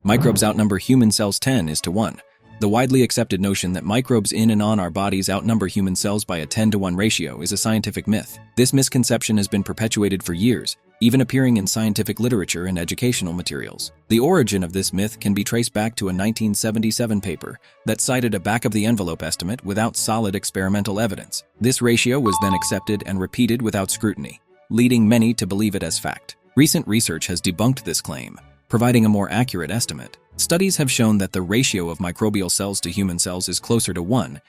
Microbes outnumber human cells 10:1. The widely accepted notion that microbes in and on our bodies outnumber human cells by a 10-to-1 ratio is a scientific myth. This misconception has been perpetuated for years, even appearing in scientific literature and educational materials. The origin of this myth can be traced back to a 1977 paper that cited a back-of-the-envelope estimate without solid experimental evidence. This ratio was then accepted and repeated without scrutiny, leading many to believe it as fact. Recent research has debunked this claim, providing a more accurate estimate. Studies have shown that the ratio of microbial cells to human cells is closer to 1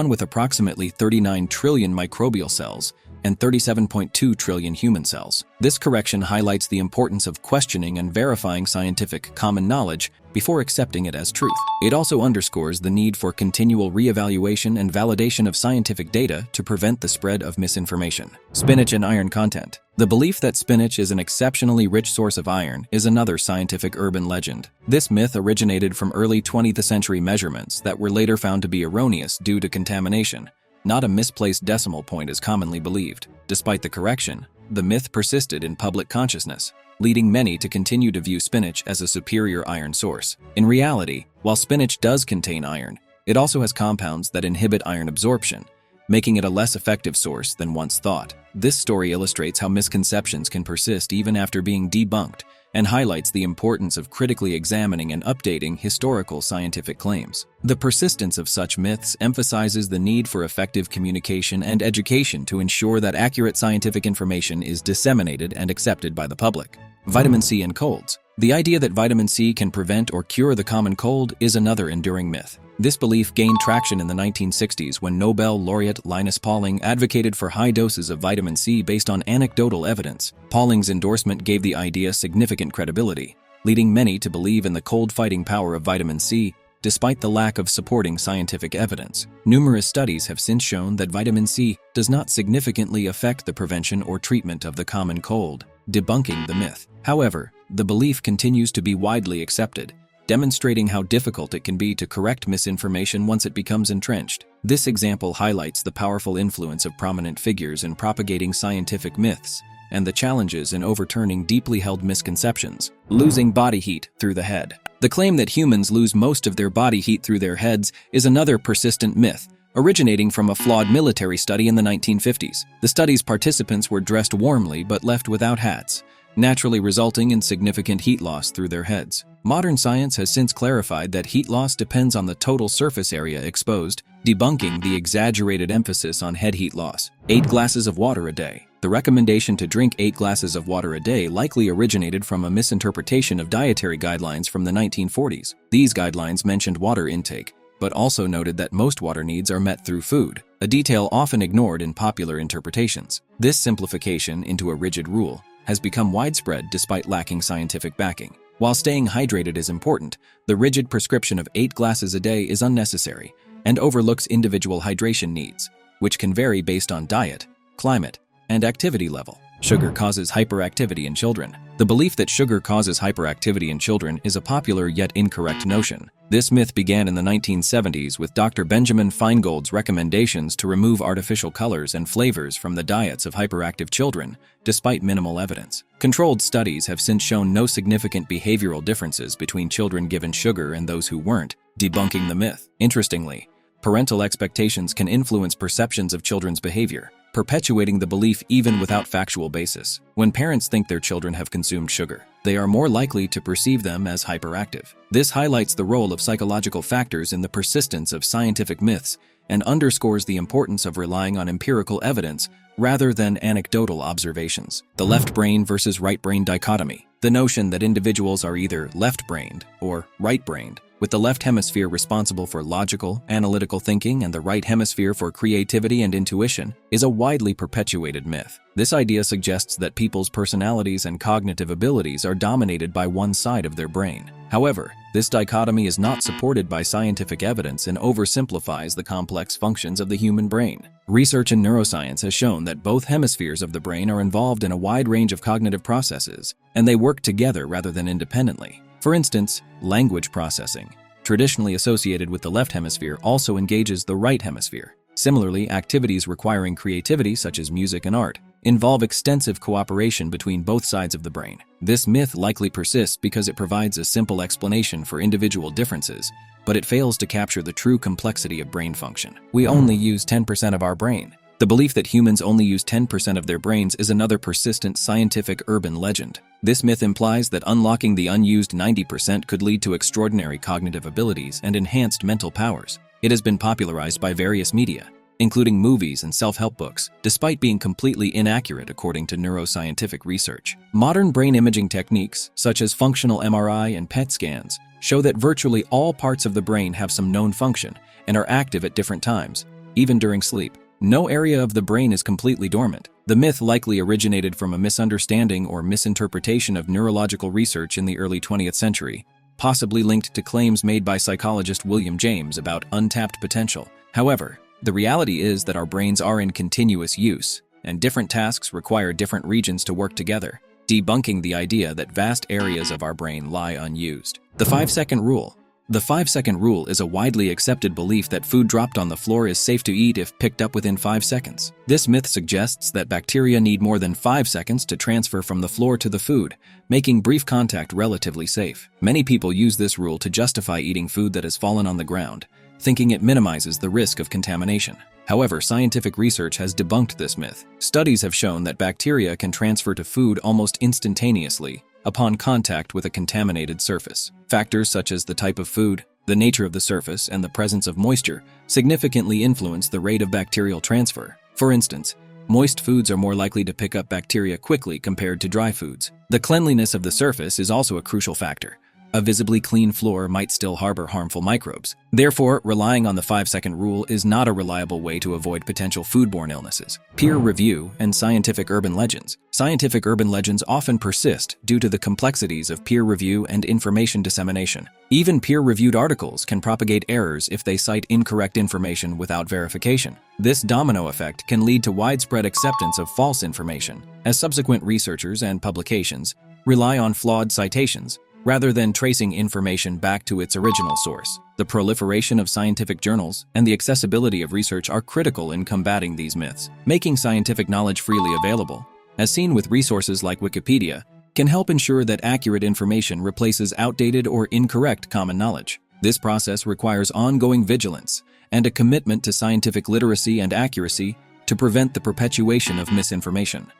with approximately 39 trillion microbial cells and 37.2 trillion human cells. This correction highlights the importance of questioning and verifying scientific common knowledge before accepting it as truth. It also underscores the need for continual reevaluation and validation of scientific data to prevent the spread of misinformation. Spinach and iron content. The belief that spinach is an exceptionally rich source of iron is another scientific urban legend. This myth originated from early 20th century measurements that were later found to be erroneous due to contamination, not a misplaced decimal point as commonly believed. Despite the correction, the myth persisted in public consciousness, leading many to continue to view spinach as a superior iron source. In reality, while spinach does contain iron, it also has compounds that inhibit iron absorption, making it a less effective source than once thought. This story illustrates how misconceptions can persist even after being debunked, and highlights the importance of critically examining and updating historical scientific claims. The persistence of such myths emphasizes the need for effective communication and education to ensure that accurate scientific information is disseminated and accepted by the public. Vitamin C and colds. The idea that vitamin C can prevent or cure the common cold is another enduring myth. This belief gained traction in the 1960s when Nobel laureate Linus Pauling advocated for high doses of vitamin C based on anecdotal evidence. Pauling's endorsement gave the idea significant credibility, leading many to believe in the cold-fighting power of vitamin C, despite the lack of supporting scientific evidence. Numerous studies have since shown that vitamin C does not significantly affect the prevention or treatment of the common cold, debunking the myth. However, the belief continues to be widely accepted, demonstrating how difficult it can be to correct misinformation once it becomes entrenched. This example highlights the powerful influence of prominent figures in propagating scientific myths and the challenges in overturning deeply held misconceptions. Losing body heat through the head. The claim that humans lose most of their body heat through their heads is another persistent myth, originating from a flawed military study in the 1950s. The study's participants were dressed warmly but left without hats, naturally resulting in significant heat loss through their heads. Modern science has since clarified that heat loss depends on the total surface area exposed, debunking the exaggerated emphasis on head heat loss. 8 glasses of water a day. The recommendation to drink 8 glasses of water a day likely originated from a misinterpretation of dietary guidelines from the 1940s. These guidelines mentioned water intake, but also noted that most water needs are met through food, a detail often ignored in popular interpretations. This simplification into a rigid rule has become widespread despite lacking scientific backing. While staying hydrated is important, the rigid prescription of 8 glasses a day is unnecessary and overlooks individual hydration needs, which can vary based on diet, climate, and activity level. Sugar causes hyperactivity in children. The belief that sugar causes hyperactivity in children is a popular yet incorrect notion. This myth began in the 1970s with Dr. Benjamin Feingold's recommendations to remove artificial colors and flavors from the diets of hyperactive children, despite minimal evidence. Controlled studies have since shown no significant behavioral differences between children given sugar and those who weren't, debunking the myth. Interestingly, parental expectations can influence perceptions of children's behavior, perpetuating the belief even without factual basis. When parents think their children have consumed sugar, they are more likely to perceive them as hyperactive. This highlights the role of psychological factors in the persistence of scientific myths and underscores the importance of relying on empirical evidence rather than anecdotal observations. The left brain versus right brain dichotomy. The notion that individuals are either left-brained or right-brained, with the left hemisphere responsible for logical, analytical thinking and the right hemisphere for creativity and intuition, is a widely perpetuated myth. This idea suggests that people's personalities and cognitive abilities are dominated by one side of their brain. However, this dichotomy is not supported by scientific evidence and oversimplifies the complex functions of the human brain. Research in neuroscience has shown that both hemispheres of the brain are involved in a wide range of cognitive processes, and they work together rather than independently. For instance, language processing, traditionally associated with the left hemisphere, also engages the right hemisphere. Similarly, activities requiring creativity such as music and art involve extensive cooperation between both sides of the brain. This myth likely persists because it provides a simple explanation for individual differences, but it fails to capture the true complexity of brain function. We only use 10% of our brain. The belief that humans only use 10% of their brains is another persistent scientific urban legend. This myth implies that unlocking the unused 90% could lead to extraordinary cognitive abilities and enhanced mental powers. It has been popularized by various media, including movies and self-help books, despite being completely inaccurate according to neuroscientific research. Modern brain imaging techniques, such as functional MRI and PET scans, show that virtually all parts of the brain have some known function and are active at different times, even during sleep. No area of the brain is completely dormant. The myth likely originated from a misunderstanding or misinterpretation of neurological research in the early 20th century, possibly linked to claims made by psychologist William James about untapped potential. However, the reality is that our brains are in continuous use, and different tasks require different regions to work together, debunking the idea that vast areas of our brain lie unused. The 5-second rule. The 5-second rule is a widely accepted belief that food dropped on the floor is safe to eat if picked up within 5 seconds. This myth suggests that bacteria need more than 5 seconds to transfer from the floor to the food, making brief contact relatively safe. Many people use this rule to justify eating food that has fallen on the ground, thinking it minimizes the risk of contamination. However, scientific research has debunked this myth. Studies have shown that bacteria can transfer to food almost instantaneously upon contact with a contaminated surface. Factors such as the type of food, the nature of the surface, and the presence of moisture significantly influence the rate of bacterial transfer. For instance, moist foods are more likely to pick up bacteria quickly compared to dry foods. The cleanliness of the surface is also a crucial factor. A visibly clean floor might still harbor harmful microbes. Therefore, relying on the 5-second rule is not a reliable way to avoid potential foodborne illnesses. Peer review and scientific urban legends. Scientific urban legends often persist due to the complexities of peer review and information dissemination. Even peer-reviewed articles can propagate errors if they cite incorrect information without verification. This domino effect can lead to widespread acceptance of false information, as subsequent researchers and publications rely on flawed citations rather than tracing information back to its original source. The proliferation of scientific journals and the accessibility of research are critical in combating these myths. Making scientific knowledge freely available, as seen with resources like Wikipedia, can help ensure that accurate information replaces outdated or incorrect common knowledge. This process requires ongoing vigilance and a commitment to scientific literacy and accuracy to prevent the perpetuation of misinformation.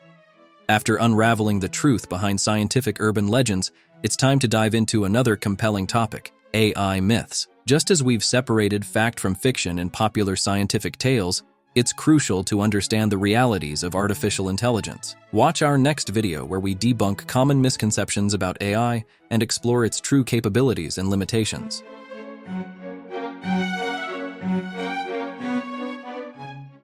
After unraveling the truth behind scientific urban legends, it's time to dive into another compelling topic: AI myths. Just as we've separated fact from fiction in popular scientific tales, it's crucial to understand the realities of artificial intelligence. Watch our next video where we debunk common misconceptions about AI and explore its true capabilities and limitations.